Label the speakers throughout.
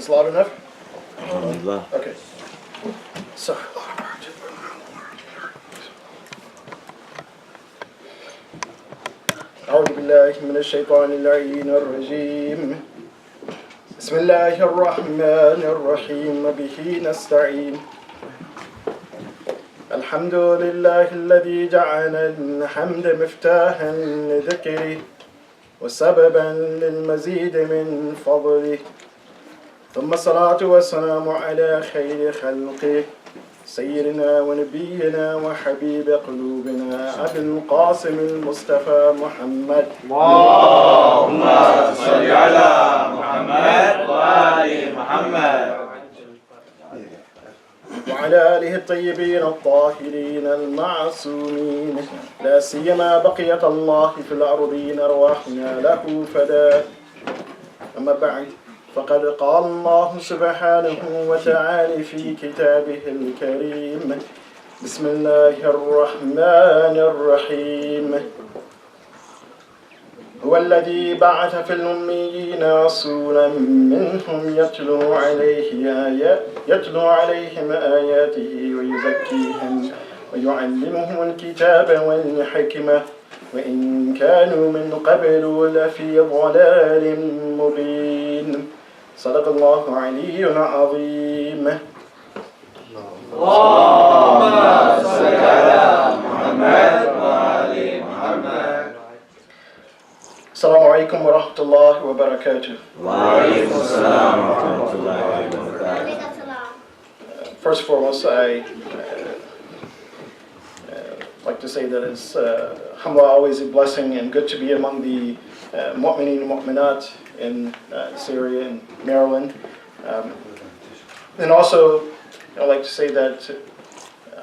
Speaker 1: this loud enough?
Speaker 2: Alhamdulillah.
Speaker 1: Okay. So. أعوذ بالله من الشيطان اللعين الرجيم. بسم الله الرحمن الرحيم به نستعين. الحمد لله الذي جعل الحمد مفتاحا لذكره وسببا للمزيد من فضله ثم الصلاة والسلام على خير خلقه سيدنا ونبينا وحبيب قلوبنا أبي القاسم المصطفى محمد
Speaker 2: اللهم صل على محمد وآل محمد
Speaker 1: وعلى آله الطيبين الطاهرين المعصومين لا سيما بقية الله في الأرضين أرواحنا له فداء. أما بعد فقد قال الله سبحانه وتعالى في كتابه الكريم بسم الله الرحمن الرحيم هو الذي بعث في الأميين رسولا منهم يتلو عليهم آياته ويزكيهم ويعلمهم الكتاب والحكمة وإن كانوا من قبل لفي ضلال مبين. صدق الله العلي العظيم.
Speaker 2: اللهم صل على محمد وآل محمد.
Speaker 1: Assalamu alaikum wa rahmatullahi wa barakatuh.
Speaker 2: Wa alaikum assalam wa rahmatullahi wa barakatuh.
Speaker 1: First and foremost, I like to say that it's alhamdulillah, always a blessing and good to be among the mu'mineen and mu'minat in Syria and Maryland. And also, I'd like to say that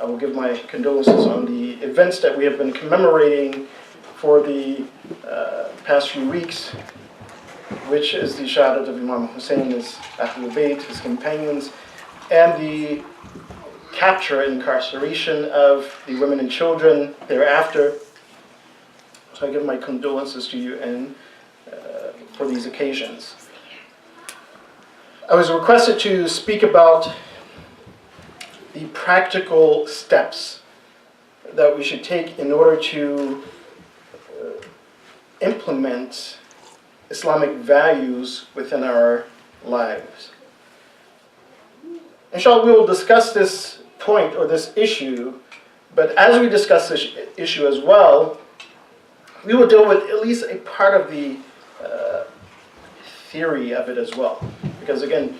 Speaker 1: I will give my condolences on the events that we have been commemorating for the past few weeks, which is the shahadat of Imam Hussein, his Ahlul Bayt, his companions, and the capture and incarceration of the women and children thereafter. So I give my condolences to you and for these occasions. I was requested to speak about the practical steps that we should take in order to implement Islamic values within our lives. Inshallah, we will discuss this point or this issue, but as we discuss this issue as well, we will deal with at least a part of the theory of it as well. Because again,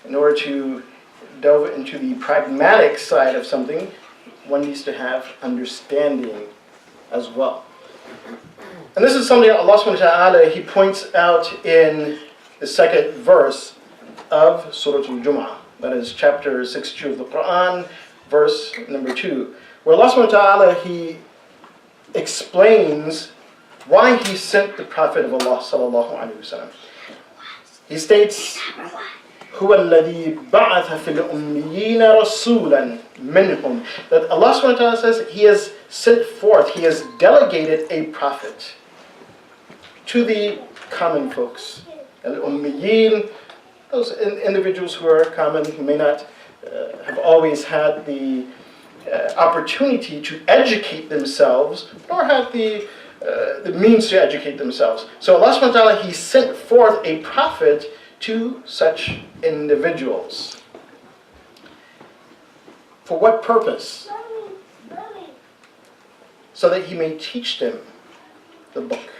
Speaker 1: in order to delve into the pragmatic side of something, one needs to have understanding as well. And this is something that Allah subhanahu wa ta'ala, He points out in the second verse of Surah Al-Jum'ah. That is chapter 62 of the Quran, verse number 2. Where Allah subhanahu wa ta'ala, He explains why He sent the Prophet of Allah sallallahu alayhi wa sallam. He states, هو الذي بعث في الأميين رسولا منهم. That Allah subhanahu wa ta'ala says He has sent forth, He has delegated a prophet to the common folks. Al-Ummiyin, those individuals who are common, who may not have always had the opportunity to educate themselves, nor have the means to educate themselves. So Allah subhanahu wa ta'ala, He sent forth a prophet to such individuals. For what purpose? So that He may teach them the book.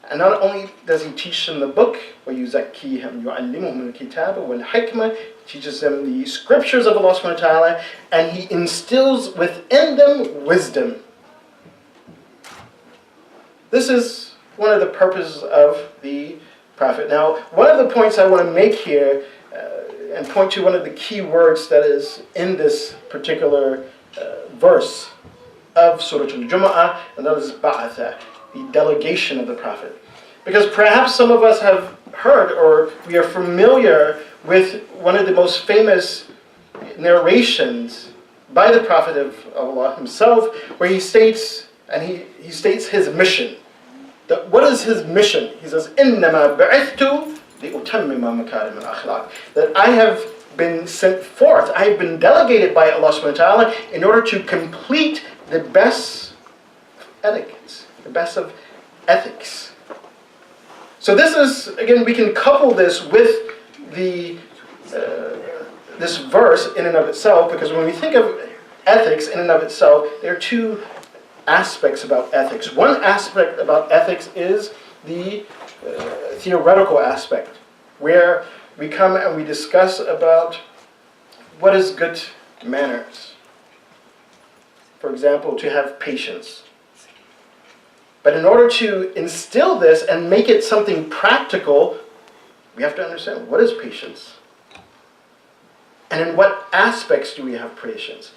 Speaker 1: And not only does He teach them the book, وَيُزَكِّيهِمْ يُعَلِّمُهُمُ الْكِتَابَ وَالْحِكْمَةِ, He teaches them the scriptures of Allah subhanahu wa ta'ala, and He instills within them wisdom. This is one of the purposes of the Prophet. Now, one of the points I want to make here, and point to one of the key words that is in this particular verse of Surah Al-Jum'ah, and that is ba'atha, the delegation of the Prophet. Because perhaps some of us have heard, or we are familiar with one of the most famous narrations by the Prophet of Allah himself, where he states, and he states his mission. What is his mission? He says, إِنَّمَا بَعِثْتُ لِأُتَمِّمَ مَكَارِمَ الْأَخْلَاقِ, that I have been sent forth, I have been delegated by Allah subhanahu wa ta'ala in order to complete the best etiquettes, the best of ethics. So this is, again, we can couple this with the this verse in and of itself, because when we think of ethics in and of itself, there are two aspects about ethics. One aspect about ethics is the theoretical aspect, where we come and we discuss about what is good manners. For example, to have patience. But in order to instill this and make it something practical, we have to understand, what is patience? And in what aspects do we have patience?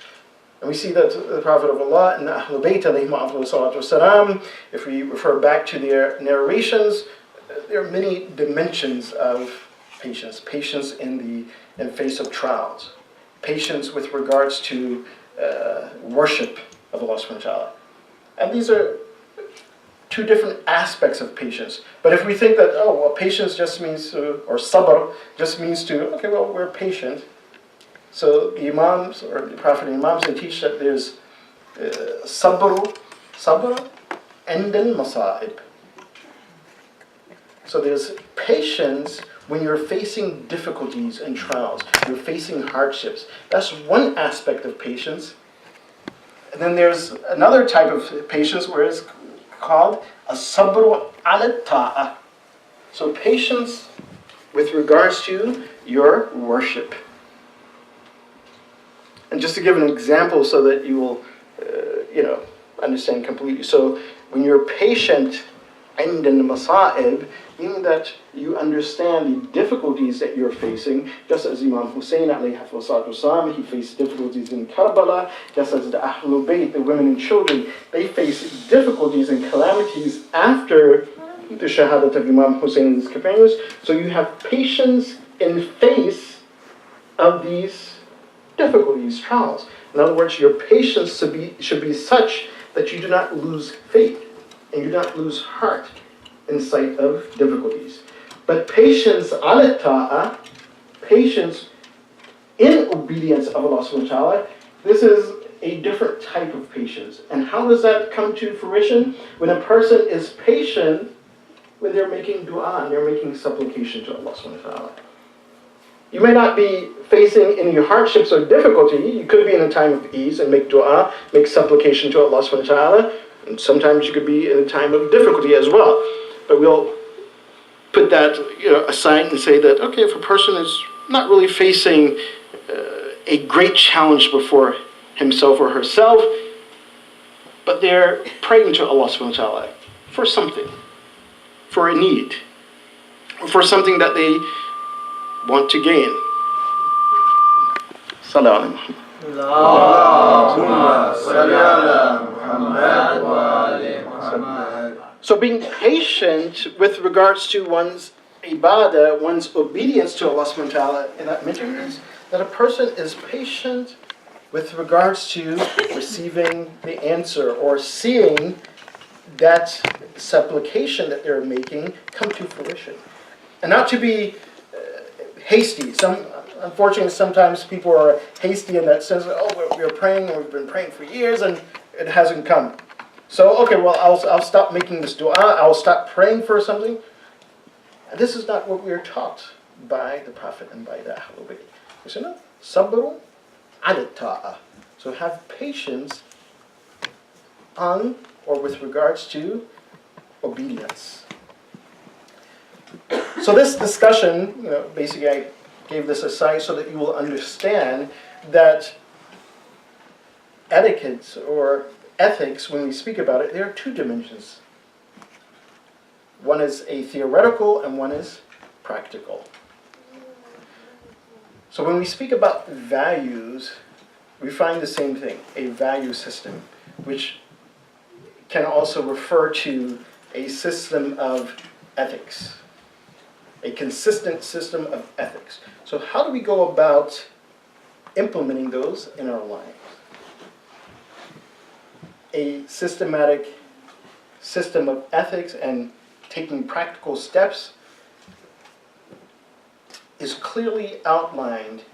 Speaker 1: And we see that the Prophet of Allah and the Ahlul Bayt, alayhim, if we refer back to their narrations, there are many dimensions of patience. Patience in face of trials. Patience with regards to worship of Allah subhanahu wa ta'ala. And these are two different aspects of patience. But if we think that, patience just means or sabr just means we're patient. So the Imams, or the Prophet and Imams, they teach that there's sabr and then masa'ib. So there's patience when you're facing difficulties and trials, you're facing hardships. That's one aspect of patience. And then there's another type of patience where it's called as-sabru ala ta'ah. So patience with regards to your worship. And just to give an example so that you will, understand completely. So when you're patient عند المصائب, meaning that you understand the difficulties that you're facing, just as Imam Hussein alayhi he faced difficulties in Karbala, just as the Ahlul Bayt, the women and children, they face difficulties and calamities after the Shahadat of Imam Hussein and his companions. So you have patience in face of these difficulties, trials. In other words, your patience should be such that you do not lose faith and you do not lose heart in sight of difficulties. But patience ala ta'ah, patience in obedience of Allah subhanahu wa ta'ala, this is a different type of patience. And how does that come to fruition? When a person is patient when they're making dua and they're making supplication to Allah subhanahu wa ta'ala. You may not be facing any hardships or difficulty. You could be in a time of ease and make dua, make supplication to Allah subhanahu wa ta'ala. And sometimes you could be in a time of difficulty as well. But we'll put that aside and say that, okay, if a person is not really facing a great challenge before himself or herself, but they're praying to Allah subhanahu wa ta'ala for something, for a need, or for something that they want to gain. Salam. So being patient with regards to one's ibadah, one's obedience to Allah subhanahu wa ta'ala, and that means that a person is patient with regards to receiving the answer or seeing that supplication that they're making come to fruition. And not to be hasty. Unfortunately, sometimes people are hasty in that sense. We're praying, and we've been praying for years, and it hasn't come. So, I'll stop making this dua. I'll stop praying for something. And this is not what we are taught by the Prophet and by the Ahlul Bayt. You see, no? Sabru ala ta'ah. So have patience on or with regards to obedience. So this discussion, basically I gave this aside so that you will understand that etiquette or ethics, when we speak about it, there are two dimensions. One is a theoretical and one is practical. So when we speak about values, we find the same thing, a value system, which can also refer to a system of ethics, a consistent system of ethics. So how do we go about implementing those in our lives? A systematic system of ethics and taking practical steps is clearly outlined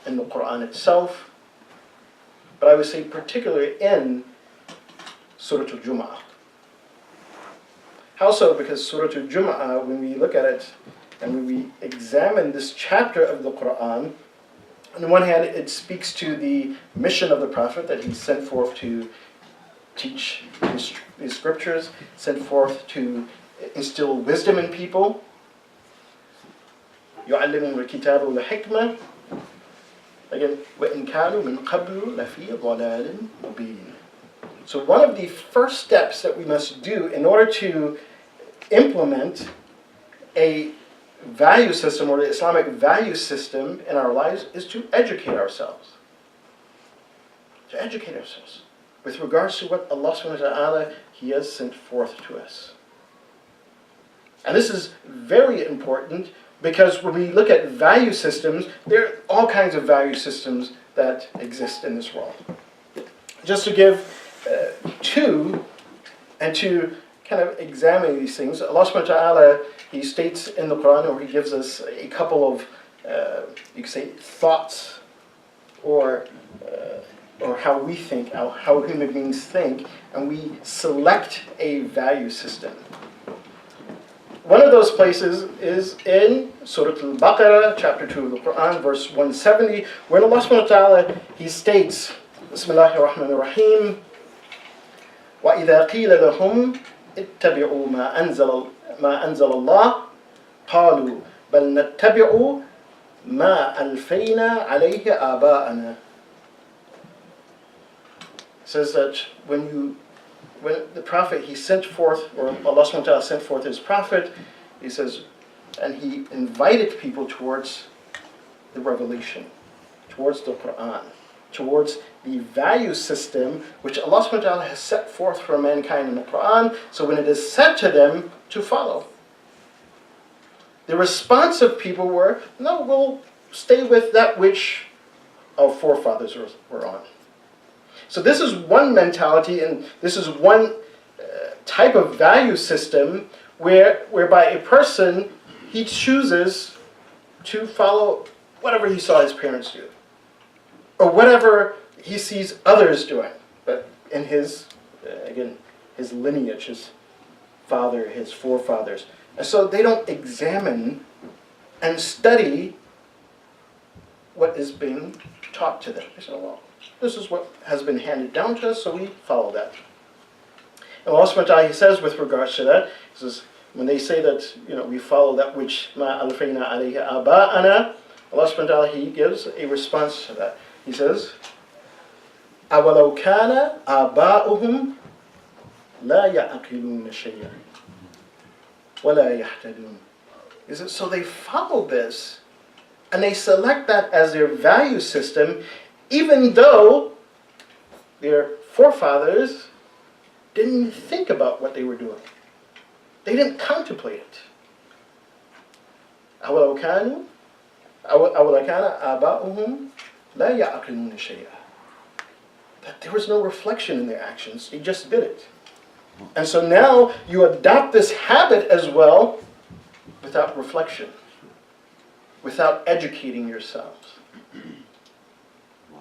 Speaker 1: in the Quran itself, but I would say particularly in Surah Al-Jum'ah. How so? Because Surah Al-Jum'ah, when we look at it and when we examine this chapter of the Quran, on the one hand, it speaks to the mission of the Prophet that he sent forth to teach his scriptures, sent forth to instill wisdom in people. يُعَلِّمُهُمُ الْكِتَابَ وَالْحِكْمَةَ. Again, وَإِنْ كَانُوا مِنْ قَبْلُ لَفِي ضَلَالٍ مُبِينٍ. So one of the first steps that we must do in order to implement a value system or the Islamic value system in our lives is to educate ourselves. To educate ourselves with regards to what Allah subhanahu wa ta'ala He has sent forth to us. And this is very important because when we look at value systems, there are all kinds of value systems that exist in this world. Just to give two, and to kind of examine these things, Allah subhanahu wa ta'ala, He states in the Quran, or He gives us a couple of, you could say, thoughts, or how we think, how human beings think, and we select a value system. One of those places is in Surah Al-Baqarah, chapter 2 of the Quran, verse 170, where Allah subhanahu wa ta'ala, He states, Bismillahir Rahmanir Rahim, وَإِذَا قِيلَ لَهُمْ اتَّبِعُوا مَا أَنزَلَ اللَّهُ قَالُوا بَلْ نَتَّبِعُوا مَا أَلْفَيْنَا عَلَيْهِ آبَاءَنَا. It says that when the Prophet, he sent forth, or Allah subhanahu wa ta'ala sent forth his Prophet, he says, and he invited people towards the revelation, towards the Quran, towards the value system which Allah subhanahu wa ta'ala has set forth for mankind in the Quran, so when it is said to them to follow. The response of people were, no, we'll stay with that which our forefathers were on. So this is one mentality, and this is one type of value system whereby a person, he chooses to follow whatever he saw his parents do, or whatever he sees others doing, but in his, again, his lineage, his father, his forefathers. And so they don't examine and study what is being taught to them. They say, well, this is what has been handed down to us, so we follow that. And Allah subhanahu wa ta'ala, He says with regards to that, He says, when they say that, we follow that which مَا أَلْفَيْنَا عَلَيْهِ آبَاءَنَا, Allah subhanahu wa ta'ala, He gives a response to that. He says, أَوَلَوْ كَانَ آبَاؤُهُمْ لَا يَعْقِلُونَ شَيْئًا وَلَا يَهْتَدُونَ. He says, so they follow this, and they select that as their value system, even though their forefathers didn't think about what they were doing. They didn't contemplate it. أَوَلَوْ كَانَ آبَاؤُهُمْ لَا يَعْقِلُونَ شَيْئًا. That there was no reflection in their actions. They just did it. And so now you adopt this habit as well without reflection, without educating yourselves.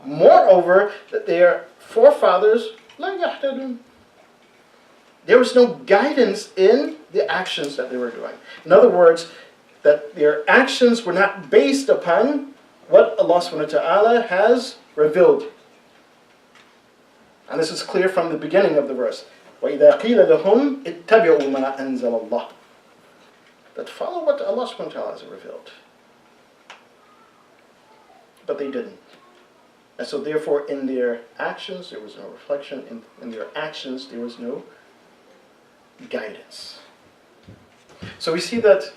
Speaker 1: Moreover, that their forefathers, لَا يَهْتَدُونَ. There was no guidance in the actions that they were doing. In other words, that their actions were not based upon what Allah subhanahu wa ta'ala has revealed. And this is clear from the beginning of the verse. وَإِذَا قِيلَ لَهُمْ اتَّبِعُوا مَا أَنزَلَ اللَّهُ. That follow what Allah subhanahu wa ta'ala has revealed. But they didn't. And so therefore in their actions there was no reflection. In their actions there was no guidance. So we see that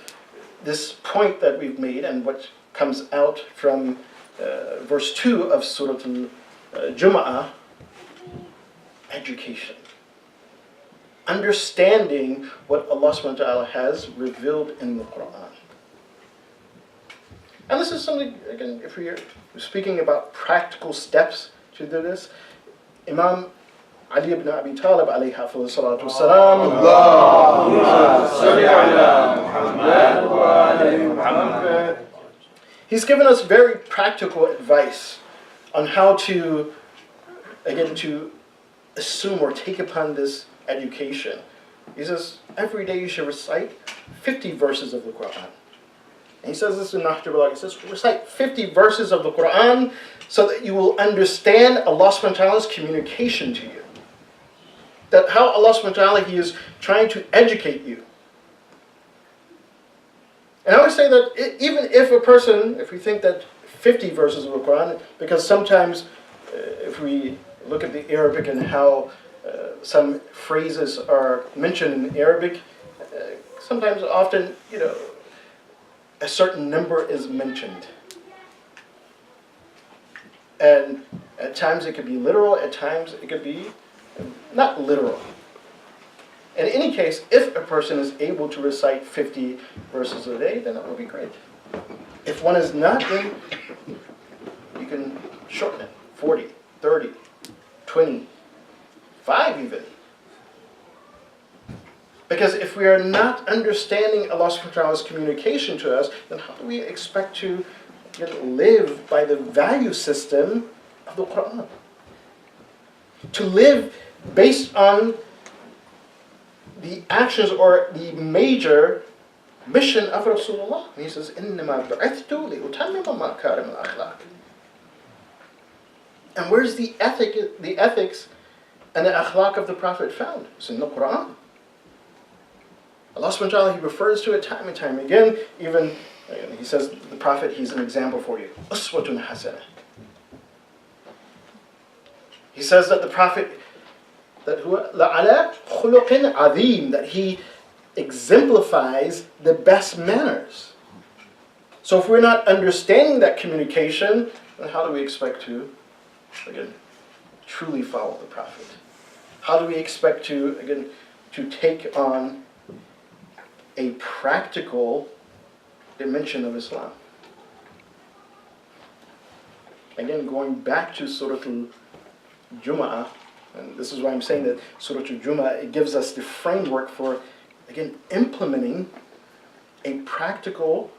Speaker 1: this point that we've made and what comes out from verse 2 of Surah Al-Jum'ah, education. Understanding what Allah subhanahu wa ta'ala has revealed in the Quran. And this is something, again, if we're speaking about practical steps to do this, Imam Ali ibn Abi Talib alayhi salatu wassalam, He's given us very practical advice on how to, again, to assume or take upon this education. He says, every day you should recite 50 verses of the Quran. And he says this in Nahj al-Balagh. He says, recite 50 verses of the Quran so that you will understand Allah subhanahu wa ta'ala's communication to you. That how Allah subhanahu wa ta'ala, He is trying to educate you. And I would say that even if a person, if we think that 50 verses of the Quran, because sometimes if we look at the Arabic and how some phrases are mentioned in Arabic, sometimes often, a certain number is mentioned. And at times it could be literal, at times it could be not literal. In any case, if a person is able to recite 50 verses a day, then that would be great. If one is not, then you can shorten it. 40, 30, 20, 5 even. Because if we are not understanding Allah subhanahu wa ta'ala's communication to us, then how do we expect to live by the value system of the Quran? To live based on the actions or the major mission of Rasulullah. He says, إِنَّمَا بُعِثْتُ لِأُتَمِّمَ مَكَارِمَ الْأَخْلَاقِ. And where's the ethics and the akhlaq of the Prophet found? It's in the Quran. Allah subhanahu wa ta'ala, He refers to it time and time again. Even, He says, the Prophet, he's an example for you. Uswatun hasana. He says that the Prophet, that لَعَلَى خُلُقٍ عَظِيمٍ, that he exemplifies the best manners. So if we're not understanding that communication, then how do we expect to, again, truly follow the Prophet? How do we expect to, again, to take on a practical dimension of Islam? Again, going back to Surah Al-Jumu'ah, and this is why I'm saying that Surah Al-Jumu'ah, it gives us the framework for, again, implementing practical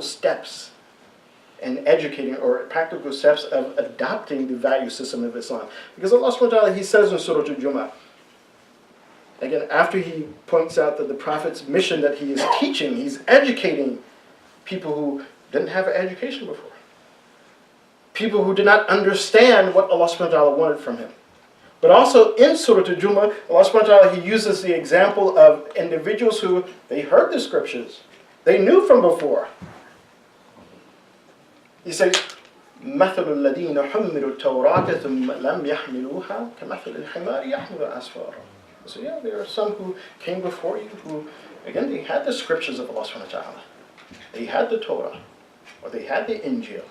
Speaker 1: steps and educating, or practical steps of adopting the value system of Islam. Because Allah subhanahu wa ta'ala, He says in Surah Al-Jumu'ah, again, after He points out that the Prophet's mission that he is teaching, he's educating people who didn't have an education before. People who did not understand what Allah subhanahu wa ta'ala wanted from him. But also in Surah Al-Jumu'ah, Allah subhanahu wa ta'ala, He uses the example of individuals who, they heard the scriptures. They knew from before. He says, مَثَلُ الَّذِينَ حُمِّلُوا التَّوْرَاةَ ثُمَّ لَمْ يَحْمِلُوهَا كَمَثَلِ الْحِمَارِ يَحْمِلُ أَسْفَارًا. So yeah, there are some who came before you who, again, they had the scriptures of Allah subhanahu wa ta'ala. They had the Torah, or they had the Injil.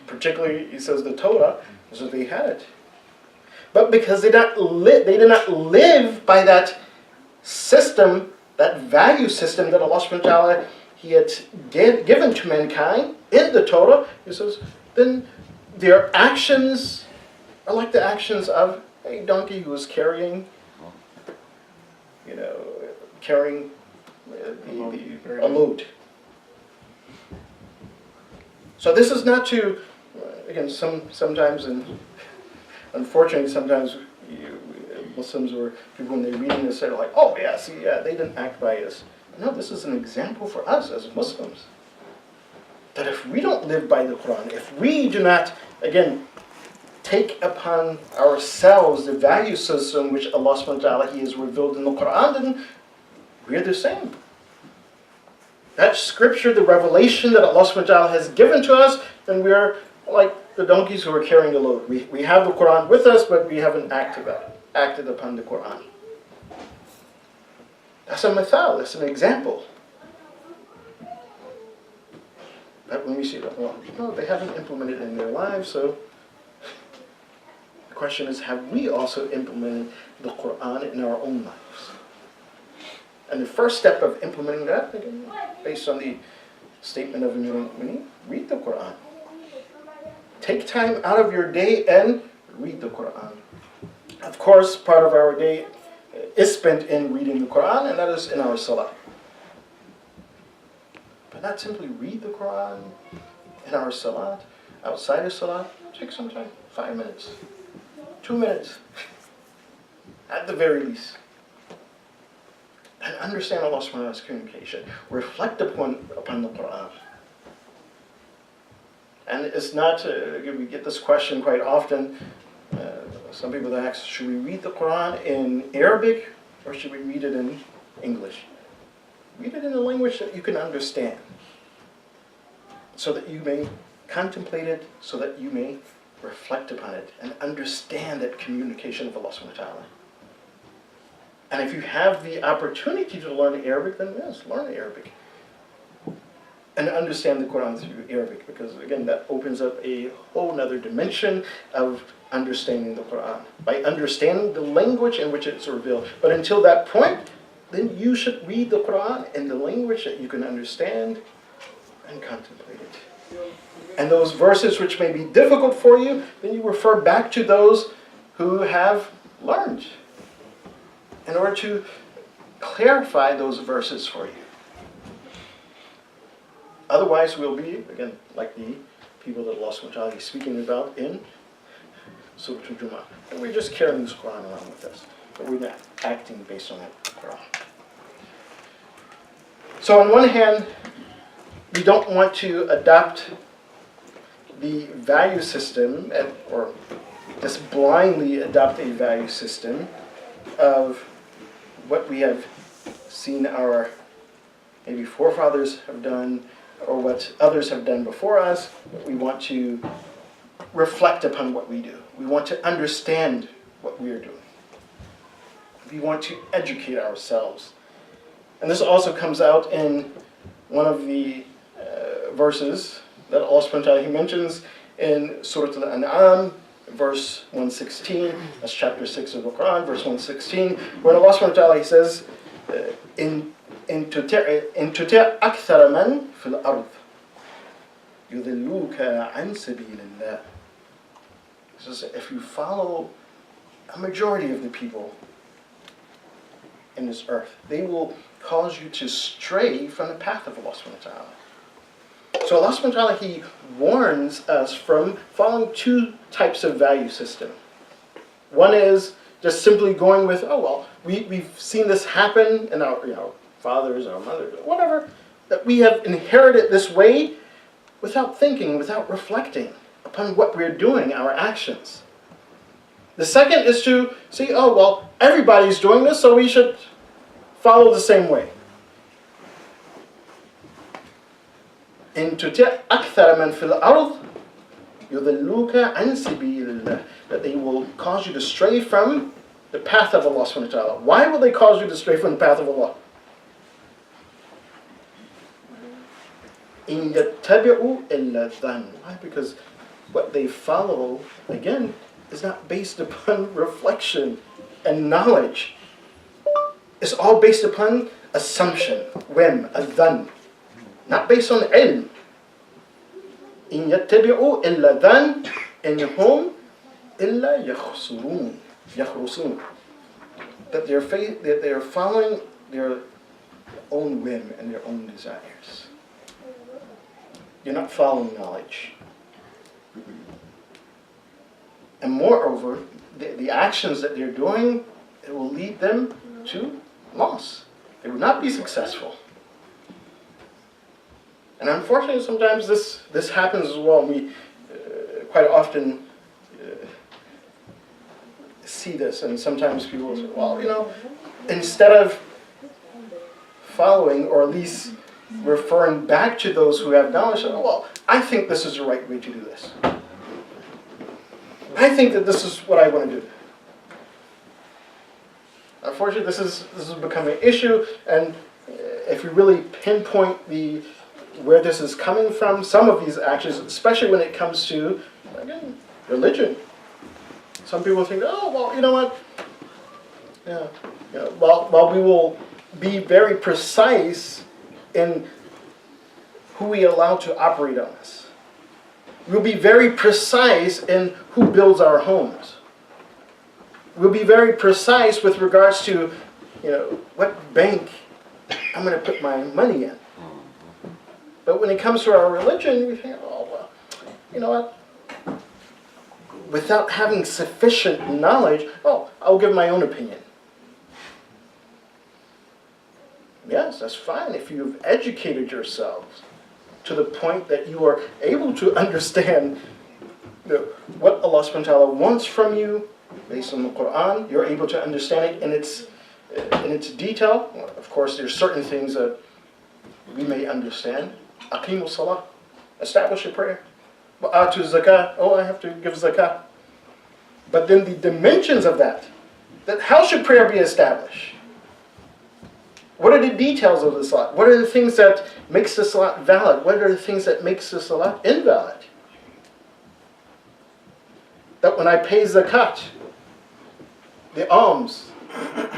Speaker 1: Particularly, he says the Torah, so they had it. But because they did not live by that system, that value system that Allah subhanahu wa ta'ala, He had given to mankind in the Torah, He says, then their actions are like the actions of a donkey who is carrying a load. So this is not to, again, sometimes, and unfortunately sometimes Muslims or people when they're reading this, they're like, oh yeah, see, yeah, they didn't act by us. No, this is an example for us as Muslims. That if we don't live by the Quran, if we do not, again, take upon ourselves the value system which Allah subhanahu wa ta'ala, He has revealed in the Quran, then we're the same. That scripture, the revelation that Allah subhanahu wa ta'ala has given to us, then we're like the donkeys who are carrying the load. We have the Quran with us, but we haven't acted upon the Quran. That's a mithal, that's an example. But when we see that, well, no, they haven't implemented it in their lives, so the question is, have we also implemented the Quran in our own lives? And the first step of implementing that, again, based on the statement of Amir al-Mu'mineen, read the Quran. Take time out of your day and read the Quran. Of course, part of our day is spent in reading the Quran, and that is in our salah. But not simply read the Quran in our salat, outside of salat. Take some time, 5 minutes, 2 minutes, at the very least. And understand Allah subhanahu wa ta'ala's communication. Reflect upon the Quran. And it's not, we get this question quite often. Some people ask, should we read the Quran in Arabic or should we read it in English? Read it in a language that you can understand, so that you may contemplate it, so that you may reflect upon it and understand that communication of Allah subhanahu wa ta'ala. And if you have the opportunity to learn Arabic, then yes, learn Arabic. And understand the Quran through Arabic, because again, that opens up a whole other dimension of understanding the Quran, by understanding the language in which it's revealed. But until that point, then you should read the Quran in the language that you can understand and contemplate it. And those verses which may be difficult for you, then you refer back to those who have learned, in order to clarify those verses for you. Otherwise, we'll be, again, like the people that Allah subhanahu wa ta'ala is speaking about in Surah Al-Jumu'ah. And we're just carrying this Quran around with us, but we're not acting based on that Quran. So on one hand, we don't want to adopt the value system, or just blindly adopt a value system of what we have seen our maybe forefathers have done, or what others have done before us. But we want to reflect upon what we do. We want to understand what we are doing. We want to educate ourselves. And this also comes out in one of the verses that Allah subhanahu wa ta'ala, He mentions in Surah Al-An'am, verse 116, that's chapter 6 of the Quran, verse 116, where Allah subhanahu wa ta'ala, He says, in tuti' akthara man fil ard yudilluka an sabilillah. He says, if you follow a majority of the people in this earth, they will cause you to stray from the path of Allah subhanahu wa ta'ala. So Allah subhanahu wa ta'ala, He warns us from following two types of value system. One is just simply going with, oh well, we've seen this happen in our fathers, our mothers, whatever, that we have inherited this way without thinking, without reflecting upon what we're doing, our actions. The second is to see, oh well, everybody's doing this, so we should follow the same way. In tuti' akthara man fil ard yudilluka an sabilillah, that they will cause you to stray from the path of Allah subhanahu wa ta'ala. Why will they cause you to stray from the path of Allah? In yattabi'u illa dhann. Why? Because what they follow, again, is not based upon reflection and knowledge. It's all based upon assumption, whim, adhan, not based on ilm. In yattabi'u illa dhann, in hum illa yakhrusun. That they're following their own whim and their own desires. You're not following knowledge. And moreover, the actions that they're doing, it will lead them to loss. They will not be successful. And unfortunately, sometimes this happens as well. We quite often see this, and sometimes people will say, well, instead of following, or at least referring back to those who have knowledge, well, I think this is the right way to do this. I think that this is what I want to do. Unfortunately, this is becoming an issue, and if we really pinpoint where this is coming from, some of these actions, especially when it comes to, again, religion. Some people think, oh, well, you know what? Yeah. While we will be very precise in who we allow to operate on us. We'll be very precise in who builds our homes. We'll be very precise with regards to, what bank I'm going to put my money in. But when it comes to our religion, we think, oh, well, you know what? Without having sufficient knowledge, oh, I'll give my own opinion. Yes, that's fine if you've educated yourselves to the point that you are able to understand what Allah subhanahu wa ta'ala wants from you based on the Quran. You're able to understand it in its detail. Of course, there's certain things that we may understand. Aqimu salah, establish a prayer. Atu zakah, oh, I have to give zakah. But then the dimensions of that how should prayer be established? What are the details of the salat? What are the things that makes the salat valid? What are the things that makes the salat invalid? That when I pay zakat, the alms,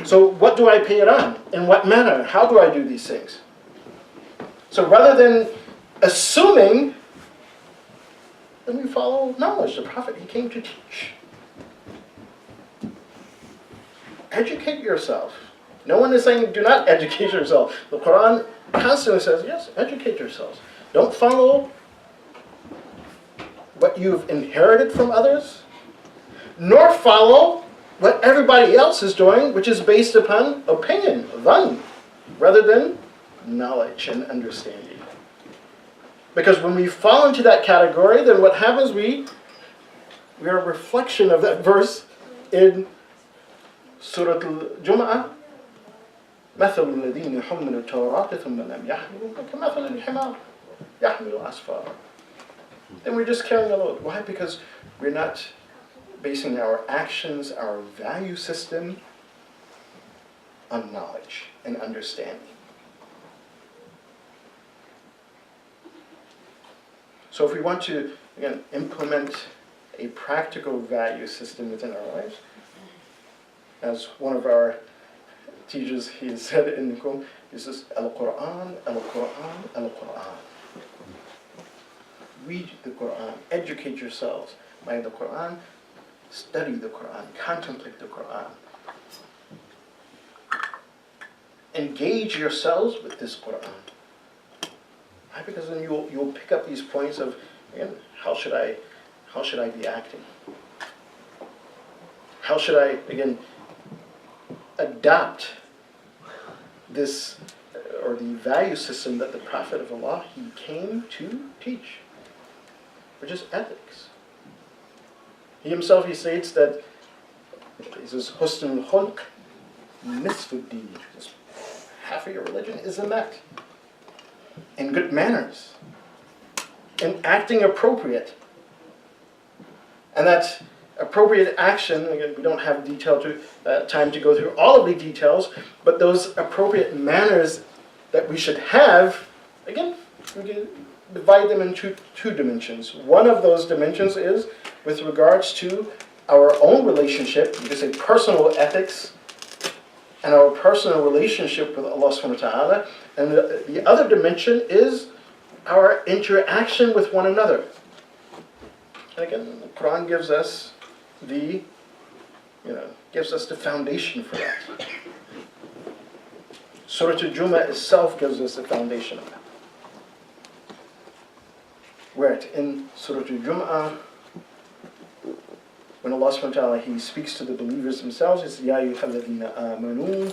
Speaker 1: so what do I pay it on? In what manner? How do I do these things? So rather than assuming, then we follow knowledge. The Prophet, he came to teach. Educate yourself. No one is saying do not educate yourself. The Quran constantly says, yes, educate yourselves. Don't follow what you've inherited from others, nor follow what everybody else is doing, which is based upon opinion, dhann, rather than knowledge and understanding. Because when we fall into that category, then what happens, we are a reflection of that verse in Surah Al-Jum'ah. مثل الذين حملوا التوراة ثم لم يحملوها كمثل الحمار يحمل أسفارا. Then we're just carrying a load. Why? Because we're not basing our actions, our value system on knowledge and understanding. So if we want to, again, implement a practical value system within our lives, as one of our teachers, he said in the Quran, he says, Al-Quran, Al-Quran, Al-Quran. Read the Quran, educate yourselves by the Quran, study the Quran, contemplate the Quran. Engage yourselves with this Quran. Why? Because then you'll pick up these points of, again, how should I be acting? How should I, again, adopt this, or the value system that the Prophet of Allah, he came to teach, which is ethics. He himself, he states that, he says, Husn al-Khulq, nisfuddin. Half of your religion is in that. In good manners. In acting appropriate. And that appropriate action, again, we don't have time to go through all of the details, but those appropriate manners that we should have, again, we can divide them into two dimensions. One of those dimensions is with regards to our own relationship, you could say personal ethics, and our personal relationship with Allah subhanahu wa ta'ala. And the other dimension is our interaction with one another. And again, the Quran gives us the foundation for that. Surah Al-Jum'ah itself gives us the foundation of that. Where in Surah Al-Jum'ah, when Allah subhanahu wa ta'ala, he speaks to the believers themselves, he says, Ya ayyuhalladhina amanu,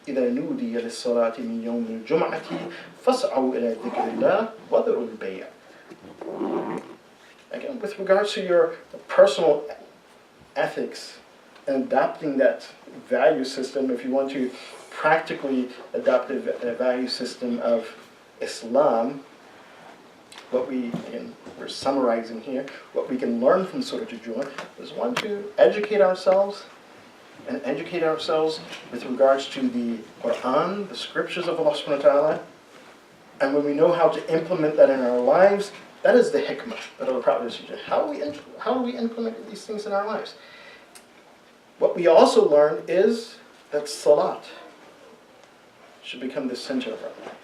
Speaker 1: إِذَا نُودِيَ لِلصَّلَاةِ مِنْ يَوْمِ الْجُمْعَةِ فَاسْعَوْا إِلَى ذِكْرِ اللَّهِ وَذَرُوا الْبَيْعَ. Again, with regards to your personal ethics and adopting that value system, if you want to practically adopt the value system of Islam, we're summarizing here, what we can learn from Surah Al-Jum'ah is one, to educate ourselves, and educate ourselves with regards to the Quran, the scriptures of Allah subhanahu wa ta'ala, and when we know how to implement that in our lives, that is the hikmah that our Prophet is teaching. How do we implement these things in our lives? What we also learn is that salat should become the center of our life.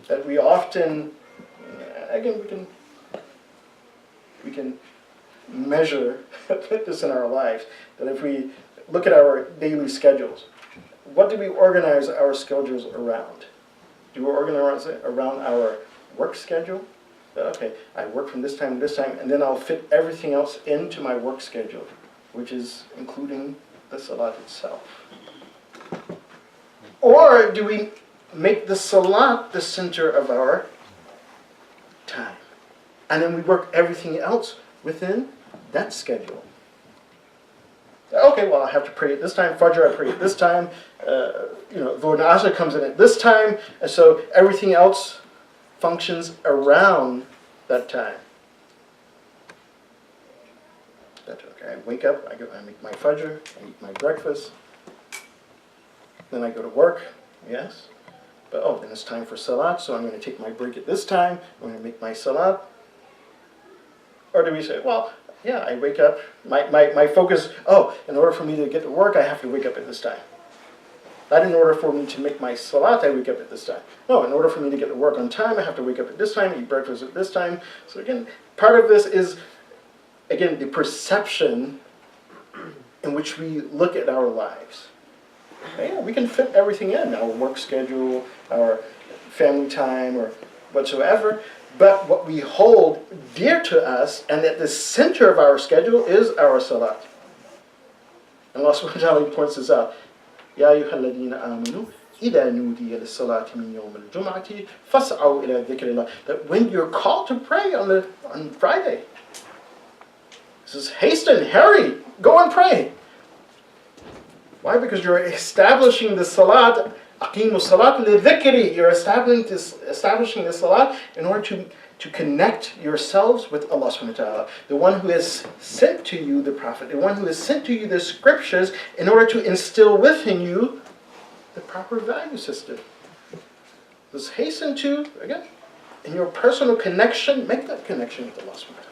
Speaker 1: That we often, again, we can measure this in our lives. That if we look at our daily schedules, what do we organize our schedules around? Do we organize it around our work schedule? Okay, I work from this time to this time, and then I'll fit everything else into my work schedule, which is including the salat itself. Or do we make the salat the center of our time? And then we work everything else within that schedule. Okay, well, I have to pray at this time. Fajr, I pray at this time. Dhuhr and Asr comes in at this time. And so everything else functions around that time. Okay, I wake up, I make my Fajr, I eat my breakfast. Then I go to work, yes. But then it's time for Salat, so I'm going to take my break at this time. I'm going to make my Salat. Or do we say, well, yeah, I wake up, my focus, in order for me to get to work, I have to wake up at this time. Not in order for me to make my salat, I wake up at this time. No, in order for me to get to work on time, I have to wake up at this time, eat breakfast at this time. So again, part of this is, again, the perception in which we look at our lives. Yeah, we can fit everything in, our work schedule, our family time, or whatsoever. But what we hold dear to us and at the center of our schedule is our salat. And Allah subhanahu wa ta'ala points this out. يا أيها الذين آمنوا إذا نودي للصلاة من يوم الجمعة فاسعوا إلى ذكر الله. That when you're called to pray on Friday, it says, hasten, hurry, go and pray. Why? Because you're establishing the salat. أقيموا الصلاة لذكري. You're establishing the salat in order to connect yourselves with Allah subhanahu wa ta'ala, the one who has sent to you the Prophet, the one who has sent to you the scriptures in order to instill within you the proper value system. Let's hasten to, again, in your personal connection, make that connection with Allah subhanahu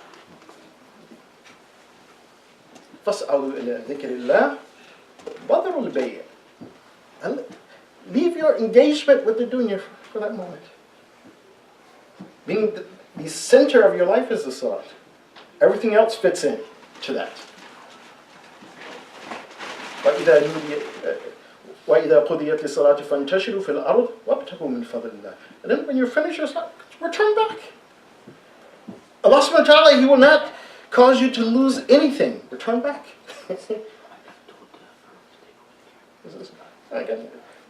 Speaker 1: wa ta'ala. فَاسْأَلُوا إِلَىٰ ذِكْرِ اللَّهِ وَذَرُوا الْبَيْعَ. And leave your engagement with the dunya for that moment. Meaning the center of your life is the salat. Everything else fits in to that. وَإِذَا قُضِيَتِ الصَّلَاةُ فَانْتَشِرُوا فِي الْأَرْضِ وَابْتَغُوا مِنْ فَضْلِ اللَّهِ. And then when you're finished your salat, return back. Allah subhanahu wa ta'ala, He will not cause you to lose anything. Return back. Again,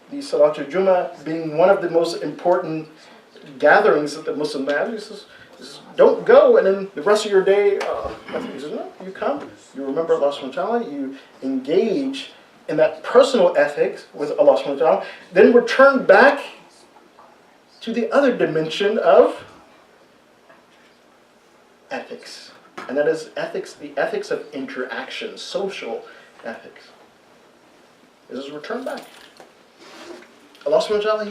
Speaker 1: the Salatul Jummah being one of the most important gatherings that the Muslim have, he says, don't go and then the rest of your day, he says, no, you come, you remember Allah subhanahu wa ta'ala, you engage in that personal ethics with Allah subhanahu wa ta'ala, then return back to the other dimension of ethics. And that is ethics, the ethics of interaction, social ethics. This is return back. Allah subhanahu wa ta'ala,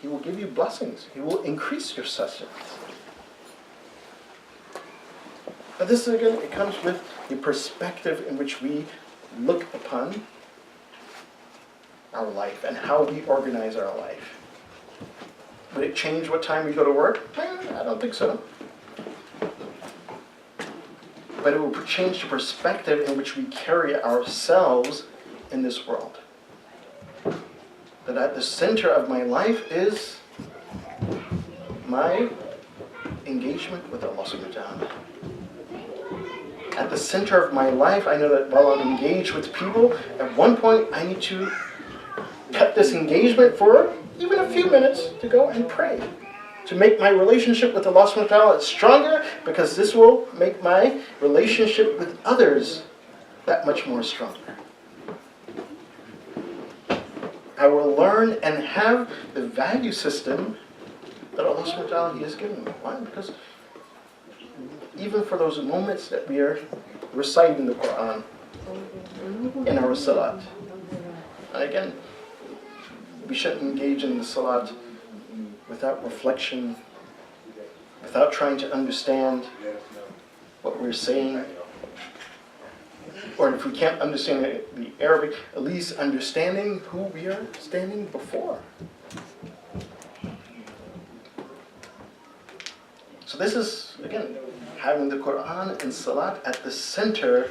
Speaker 1: He will give you blessings. He will increase your sustenance. But this, again, it comes with the perspective in which we look upon our life and how we organize our life. Would it change what time we go to work? I don't think so. But it will change the perspective in which we carry ourselves in this world. That at the center of my life is my engagement with Allah subhanahu wa ta'ala. At the center of my life, I know that while I'm engaged with people, at one point I need to cut this engagement for even a few minutes to go and pray. To make my relationship with Allah subhanahu wa ta'ala stronger, because this will make my relationship with others that much more stronger. I will learn and have the value system that Allah subhanahu wa ta'ala He has given me. Why? Because even for those moments that we are reciting the Quran in our salat. And again, we shouldn't engage in the salat without reflection, without trying to understand what we're saying. Or if we can't understand the Arabic, at least understanding who we are standing before. So this is, again, having the Quran and Salat at the center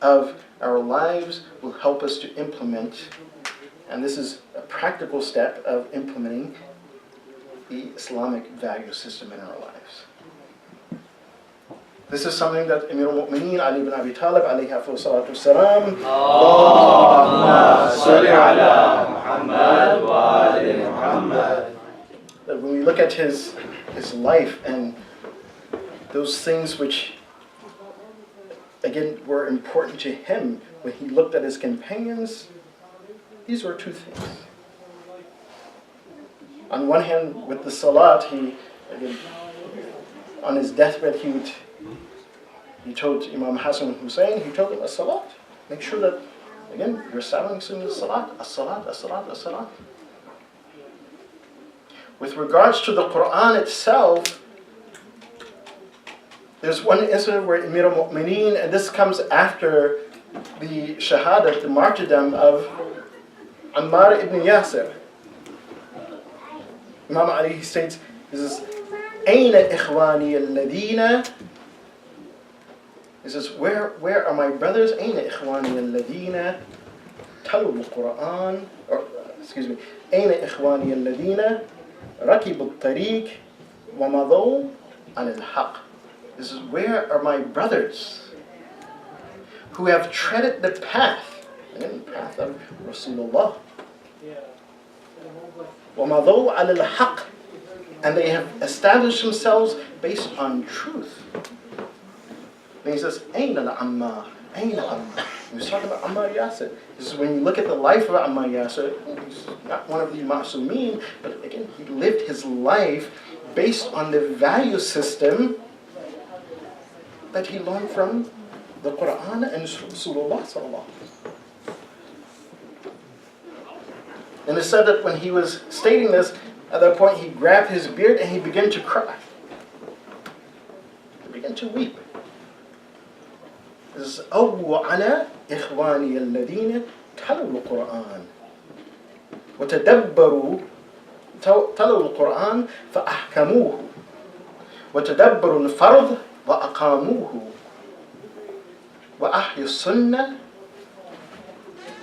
Speaker 1: of our lives will help us to implement And this is a practical step of implementing the Islamic value system in our lives. This is something that Amir al-Mu'mineen Ali ibn Abi Talib alayhi salatu wasalam,
Speaker 2: Allahumma salli ala Muhammad wa ali Muhammad.
Speaker 1: that when we look at his life and those things which, again, were important to him, when he looked at his companions, these were two things. On one hand, with the salat, again, on his deathbed, he told Imam Hassan and Hussein, he told them, as-salat. Make sure that, again, you're establishing the salat, as-salat, as-salat, as-salat. With regards to the Quran itself, there's one incident where Amir al-Mu'mineen, and this comes after the shahadat, the martyrdom of Ammar ibn Yasir. Imam Ali states, this is, أَيْنَ إِخْوَانِيَ الَّذِينَ. He says, where are my brothers? أَيْنَ إِخْوَانِيَ الَّذِينَ تَلُوا الْقُرْآنَ. Or, excuse me, أَيْنَ إِخْوَانِيَ الَّذِينَ رَكِبُوا الطَّرِيقَ وَمَضَوْا عَلَى الْحَقِّ. This is, where are my brothers who have treaded the path, again, the path of Rasulullah. وَمَضَوْا عَلَى الْحَقِّ. And they have established themselves based on truth. And he says, أَيْنَ الْعَمَّارِ أَيْنَ عَمَّارِ. He was talking about Ammar Yasir. This is when you look at the life of Ammar Yasir, he's not one of the ma'asumeen, but again, he lived his life based on the value system that he learned from the Quran and Rasulullah sallallahu. And it said that when he was stating this, at that point he grabbed his beard and he began to cry. He began to weep. This is أَوْوَ عَلَى إِخْوَانِيَ الَّذِينَ تَلَوُوا الْقُرْآنَ وَتَدَبَّرُوا تَلَوُوا الْقُرْآنَ فَأَحْكَمُوهُ وَتَدَبَّرُوا الْفَرْضَ وَأَقَامُوهُ وَأَحْيُوا السُّنَّةَ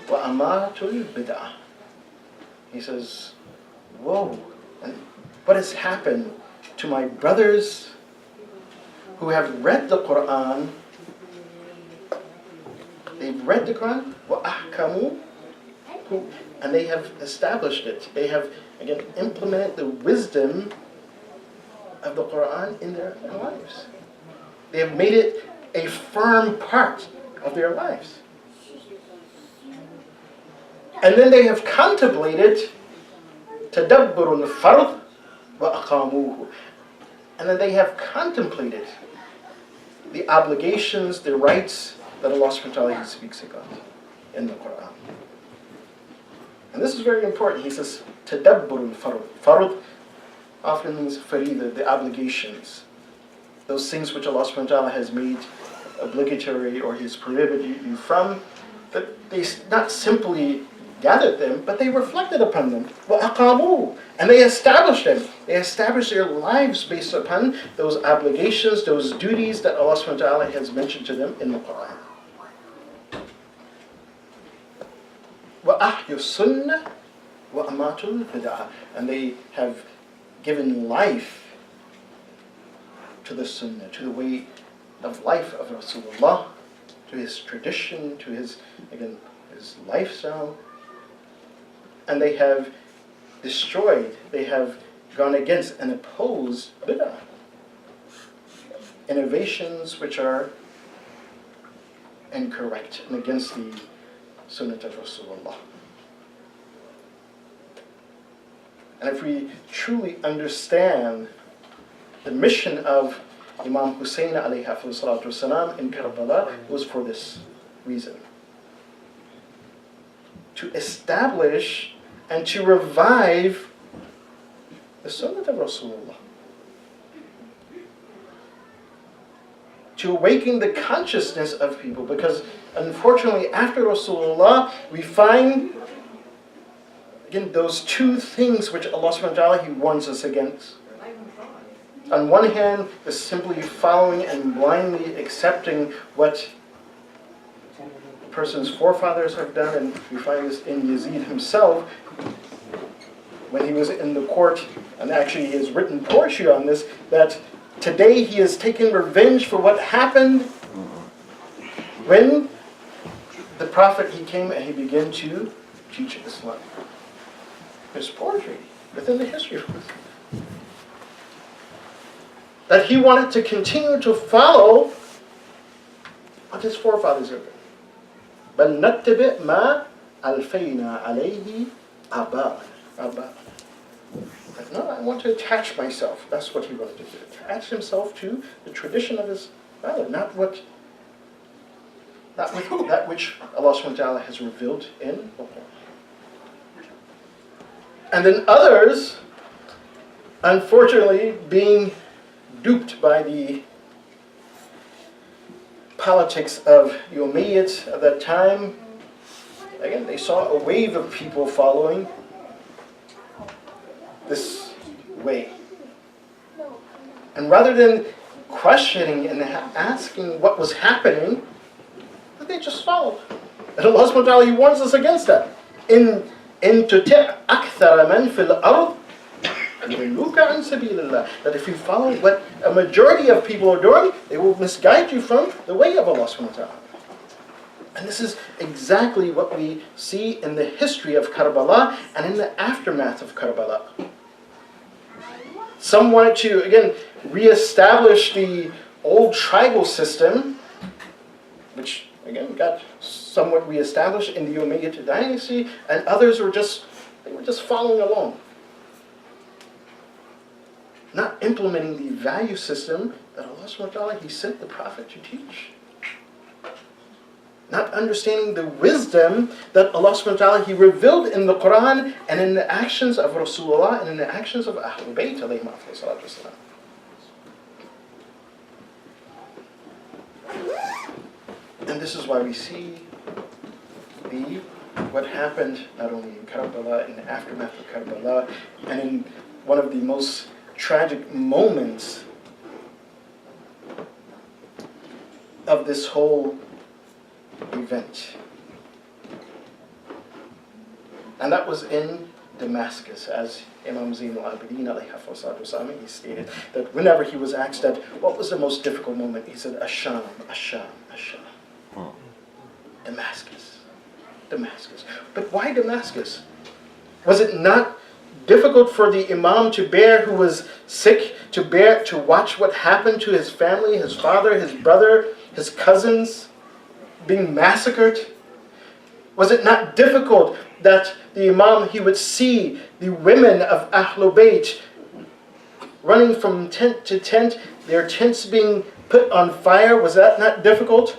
Speaker 1: وَأَمَاتُوا الْبِدْعَةَ. He says, whoa, and what has happened to my brothers who have read the Quran? They've read the Quran, وَأَحْكَمُوا, and they have established it. They have, again, implemented the wisdom of the Quran in their lives. They have made it a firm part of their lives. And then they have contemplated تَدَبُّرُ الْفَرْضِ وَأَقَامُوهُ. And then they have contemplated the obligations, the rights that Allah subhanahu wa ta'ala speaks about in the Quran. And this is very important. He says, تَدَبُّرُ الْفَرْضِ. Farḍ often means farida, the obligations. Those things which Allah subhanahu wa ta'ala has made obligatory or He's prohibited you from, that they not simply gathered them, but they reflected upon them. وَأَقَامُوا. And they established them. They established their lives based upon those obligations, those duties that Allah subhanahu wa ta'ala has mentioned to them in the Quran. وَأَحْيُوا السُّنَّةَ وَأَمَاتُوا الْبِدْعَةَ. And they have given life to the Sunnah, to the way of life of Rasulullah, to his tradition, to his, again, his lifestyle. And they have destroyed, they have gone against and opposed bid'ah. Innovations which are incorrect and against the Sunnah of Rasulullah. And if we truly understand the mission of Imam Hussein alayhi salatu wasalam in Karbala, it was for this reason. To establish and to revive the Sunnah of Rasulullah. To awaken the consciousness of people, because unfortunately after Rasulullah we find again those two things which Allah subhanahu wa ta'ala He warns us against. On one hand, is simply following and blindly accepting what the person's forefathers have done, and we find this in Yazid himself, when he was in the court, and actually he has written poetry on this, that today he has taken revenge for what happened when the Prophet, he came and he began to teach Islam. There's poetry within the history of it. That he wanted to continue to follow what his forefathers have done. بل نتبع ما ألفينا عليه آباءنا. But no, I want to attach myself. That's what he wanted to do. Attach himself to the tradition of his father, not that which Allah subhanahu wa ta'ala has revealed in the Quran. And then others, unfortunately, being duped by the politics of the Umayyads at that time, again, they saw a wave of people following this way. And rather than questioning and asking what was happening, they just followed. And Allah subhanahu wa ta'ala, He warns us against that. In tuti' akthara man fil ard yudilluka an sabilillah. That if you follow what a majority of people are doing, they will misguide you from the way of Allah subhanahu wa ta'ala. And this is exactly what we see in the history of Karbala and in the aftermath of Karbala. Some wanted to, again, reestablish the old tribal system, which, again, got somewhat reestablished in the Umayyad dynasty, and others were just following along. Not implementing the value system that Allah subhanahu wa ta'ala, He sent the Prophet to teach. Not understanding the wisdom that Allah subhanahu wa ta'ala, He revealed in the Quran and in the actions of Rasulullah and in the actions of Ahlul Bayt alayhim salatu wasalam. And this is why we see what happened not only in Karbala, in the aftermath of Karbala, and in one of the most tragic moments of this whole event. And that was in Damascus, as Imam Zain al-Abidin alayhi he stated that whenever he was asked that, what was the most difficult moment? He said, Asham. Damascus. But why Damascus? Was it not difficult for the Imam to bear, who was sick, to watch what happened to his family, his father, his brother, his cousins being massacred? Was it not difficult that the Imam, he would see the women of Ahlul Bayt running from tent to tent, their tents being put on fire? Was that not difficult?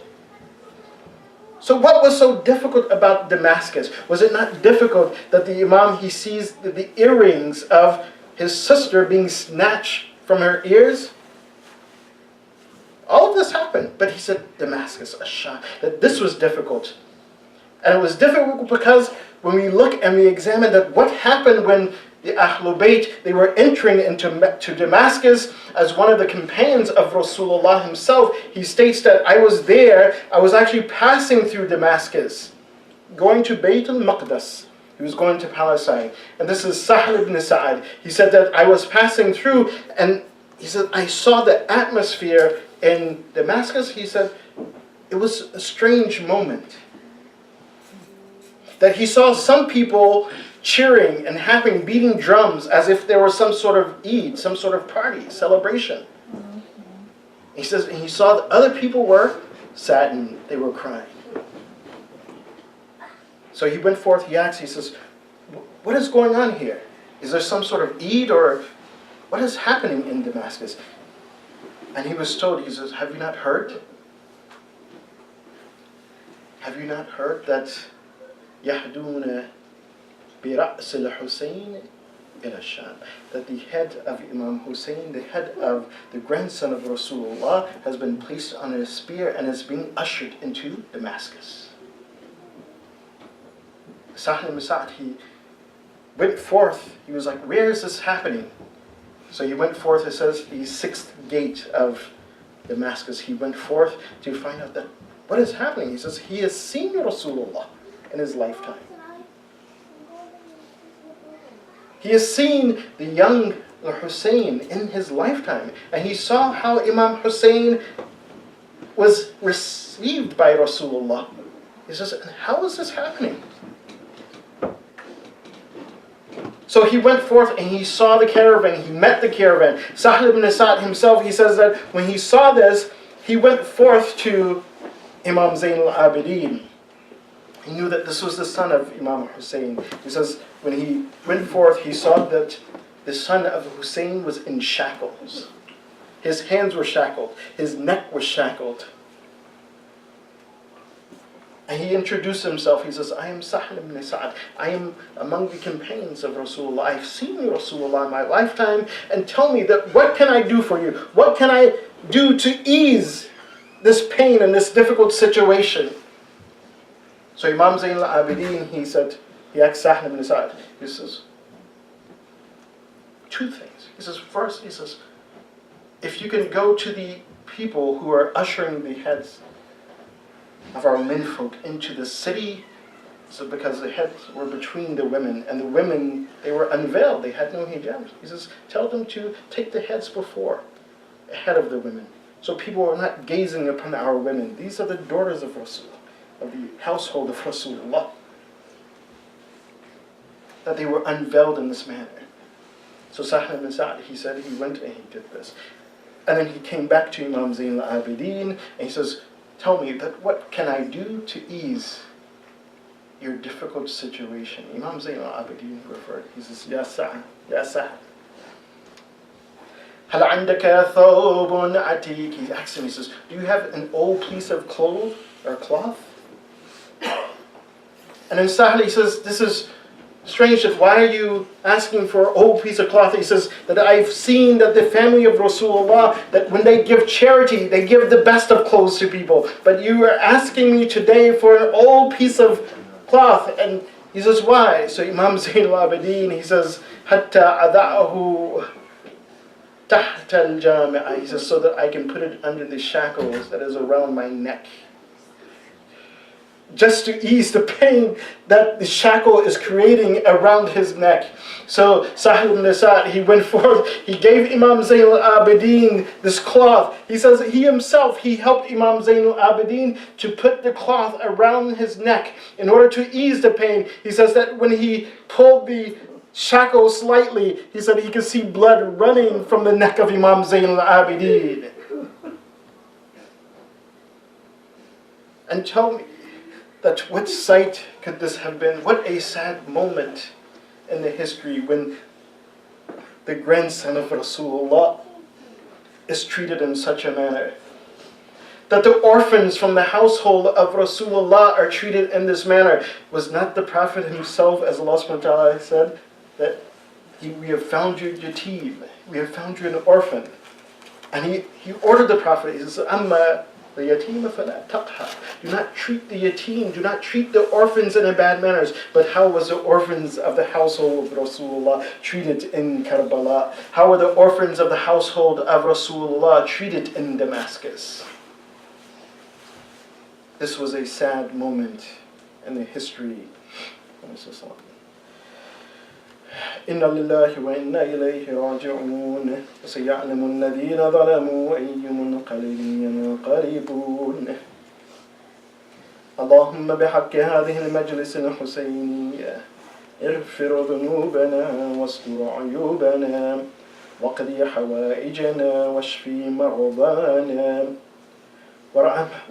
Speaker 1: So what was so difficult about Damascus? Was it not difficult that the Imam, he sees the earrings of his sister being snatched from her ears? All of this happened, but he said Damascus, Asham, that this was difficult. And it was difficult because when we look and we examine that what happened when the Ahlul Bayt, they were entering to Damascus, as one of the companions of Rasulullah himself, he states that I was there, I was actually passing through Damascus, going to Bayt al-Maqdas. He was going to Palestine. And this is Sahl ibn Sa'ad. He said that I was passing through, and he said, I saw the atmosphere in Damascus. He said, it was a strange moment. That he saw some people cheering and happy, beating drums as if there was some sort of Eid, some sort of party, celebration. He says, and he saw that other people were saddened, they were crying. So he went forth, he asked, he says, what is going on here? Is there some sort of Eid, or what is happening in Damascus? And he was told, he says, have you not heard? Have you not heard that يَحْدُونَ بِرَأْسِ الْحُسَيْنِ إِلَى الشَّامِ, that the head of Imam Hussein, the head of the grandson of Rasulullah, has been placed on a spear and is being ushered into Damascus. Sahl ibn Sa'ad, he went forth, he was like, where is this happening? So he went forth, it says, the 6th gate of Damascus. He went forth to find out that what is happening? He says, he has seen Rasulullah in his lifetime. He has seen the young Hussein in his lifetime. And he saw how Imam Hussein was received by Rasulullah. He says, how is this happening? So he went forth and he saw the caravan. He met the caravan. Sahl ibn Sa'd himself, he says that when he saw this, he went forth to Imam Zayn al-Abidin. He knew that this was the son of Imam Hussein. He says when he went forth, he saw that the son of Hussein was in shackles. His hands were shackled. His neck was shackled. And he introduced himself. He says, I am Sahl ibn Sa'd. I am among the companions of Rasulullah. I've seen Rasulullah in my lifetime. And tell me that what can I do for you? What can I do to ease this pain and this difficult situation? So Imam Zayn al-Abidin, he asked Sahl ibn Sa'd, he says, two things. He says, first, he says, if you can go to the people who are ushering the heads of our menfolk into the city, so because the heads were between the women, and the women, they were unveiled, they had no hijab. He says, tell them to take the heads ahead of the women, so people are not gazing upon our women. These are the daughters of Rasul, of the household of Rasulullah, that they were unveiled in this manner. So Sahl ibn Sa'd, he said he went and he did this. And then he came back to Imam Zayn al-Abidin, and he says, tell me that what can I do to ease your difficult situation? Imam Zayn al-Abidin referred, he says, Ya Sa'd, Ya Sa'd. هل عندك ثوب عتيق? He asks him, he says, do you have an old piece of cloth or cloth? And then Sahl, he says, this is strange, that why are you asking for an old piece of cloth? He says that I've seen that the family of Rasulullah, that when they give charity, they give the best of clothes to people. But you are asking me today for an old piece of cloth. And he says, why? So Imam Zayn al-Abidin, he says, حَتَّى أَضَعَهُ تَحْتَ الْجَامِعَ. He says, so that I can put it under the shackles that is around my neck, just to ease the pain that the shackle is creating around his neck. So Sahl ibn Sa'd, he went forth, he gave Imam Zayn al-Abidin this cloth. He says he himself, he helped Imam Zayn al-Abidin to put the cloth around his neck in order to ease the pain. He says that when he pulled the shackle slightly, he said he could see blood running from the neck of Imam Zayn al-Abidin. And tell me, that what sight could this have been? What a sad moment in the history when the grandson of Rasulullah is treated in such a manner. That the orphans from the household of Rasulullah are treated in this manner. Was not the Prophet himself, as Allah subhanahu wa ta'ala said, that we have found you yateem, we have found you an orphan. And he ordered the Prophet, he says, Amma the yateem fala taqha. Do not treat the yateem, do not treat the orphans in a bad manners. But how was the orphans of the household of Rasulullah treated in Karbala? How were the orphans of the household of Rasulullah treated in Damascus? This was a sad moment in the history of Islam. إن لله وإنا إليه راجعون وسيعلم الذين ظلموا أي منقلب ينقلبون اللهم بحق هذه المجلس الحسيني اغفر ذنوبنا واستر عيوبنا واقضي حوائجنا واشفي مرضانا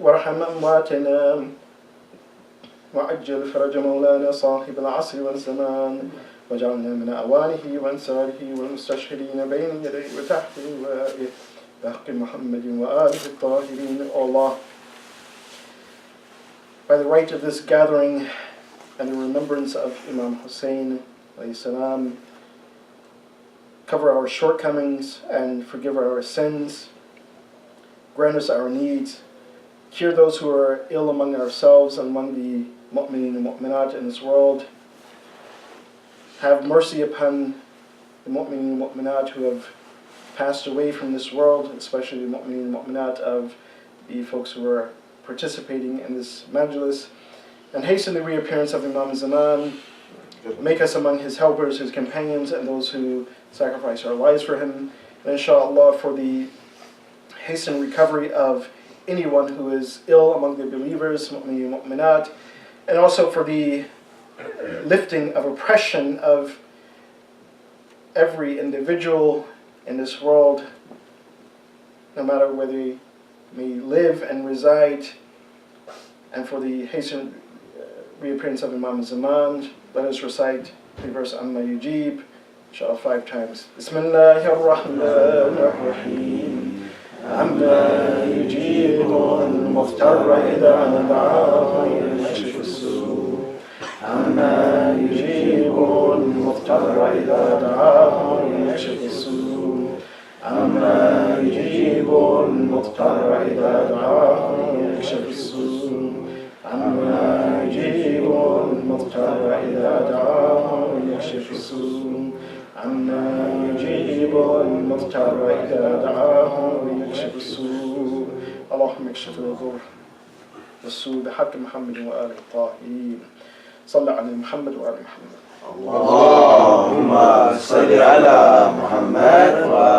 Speaker 1: وارحم أمواتنا وعجل فرج مولانا صاحب العصر والزمان وجعلنا من أوانه وأنصاره والمستشهدين بين يديه وتحت لوائه بحق محمد وآله الطاهرين. O Allah, by the right of this gathering and the remembrance of Imam Hussein alayhi salam, cover our shortcomings and forgive our sins, grant us our needs, cure those who are ill among ourselves and among the mu'mineen and mu'minat in this world. Have mercy upon the mu'mineen and mu'minat who have passed away from this world, especially the mu'mineen and mu'minat of the folks who are participating in this majlis, and hasten the reappearance of Imam Zaman. Make us among his helpers, his companions, and those who sacrifice our lives for him. And inshallah, for the hastened recovery of anyone who is ill among the believers, mu'mineen, mu'minat, and also for the lifting of oppression of every individual in this world, no matter where they may live and reside, and for the hastened reappearance of Imam Zaman. Let us recite the verse Amma Yujib, inshallah 5 times. Bismillahir Rahmanir Rahim. Amma yujibun muftarra idha da'ahu yakshif as-su'. Amma yujibun muftarra idha da'ahu yakshif as-su'. Amma yujibun muftarra idha da'ahu yakshif as-su'. عما يجيب المضطر إذا دعاه يكشف السوء عما يجيب المضطر إذا دعاه يكشف السوء اللهم اكشف الضر والسوء بحق محمد وآل الطاهرين صل على محمد وآل محمد
Speaker 2: اللهم صل على محمد وآل